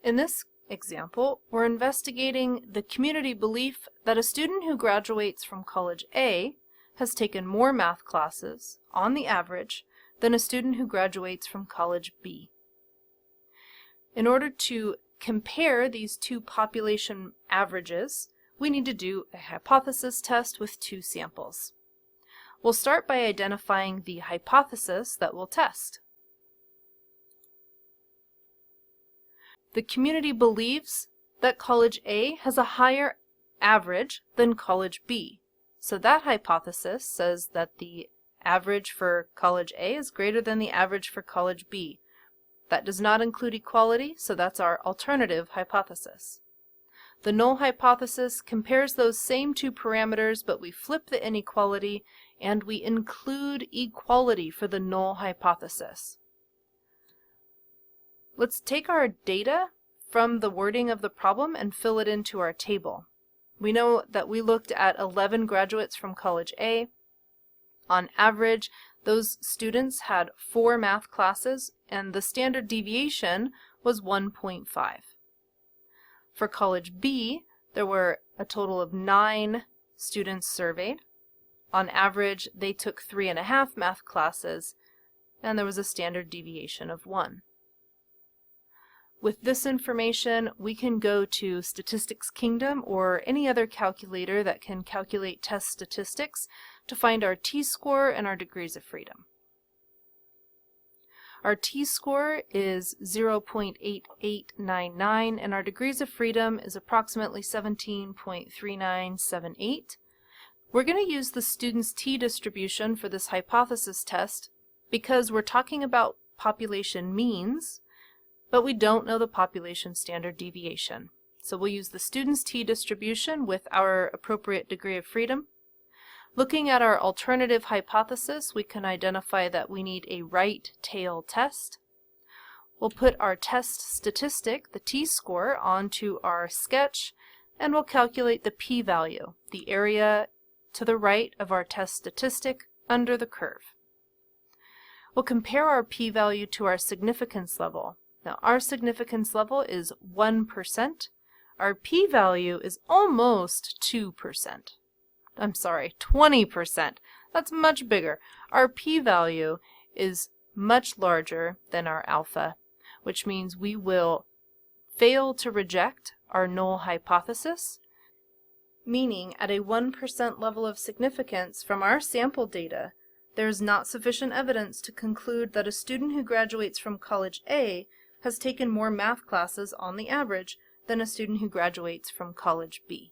In this example, we're investigating the community belief that a student who graduates from College A has taken more math classes, on the average, than a student who graduates from College B. In order to compare these two population averages, we need to do a hypothesis test with two samples. We'll start by identifying the hypothesis that we'll test. The community believes that College A has a higher average than College B. So that hypothesis says that the average for College A is greater than the average for College B. That does not include equality, so that's our alternative hypothesis. The null hypothesis compares those same two parameters, but we flip the inequality and we include equality for the null hypothesis. Let's take our data from the wording of the problem and fill it into our table. We know that we looked at 11 graduates from College A. On average, those students had 4 math classes, and the standard deviation was 1.5. For College B, there were a total of 9 students surveyed. On average, they took 3.5 math classes, and there was a standard deviation of 1. With this information, we can go to Statistics Kingdom or any other calculator that can calculate test statistics to find our t-score and our degrees of freedom. Our t-score is 0.8899 and our degrees of freedom is approximately 17.3978. We're going to use the student's t-distribution for this hypothesis test because we're talking about population means, but we don't know the population standard deviation. So we'll use the student's t-distribution with our appropriate degree of freedom. Looking at our alternative hypothesis, we can identify that we need a right tail test. We'll put our test statistic, the t-score, onto our sketch, and we'll calculate the p-value, the area to the right of our test statistic under the curve. We'll compare our p-value to our significance level. Now, our significance level is 1%. Our p-value is almost 2%. I'm sorry, 20%. That's much bigger. Our p-value is much larger than our alpha, which means we will fail to reject our null hypothesis, meaning at a 1% level of significance from our sample data, there is not sufficient evidence to conclude that a student who graduates from College A has taken more math classes on the average than a student who graduates from College B.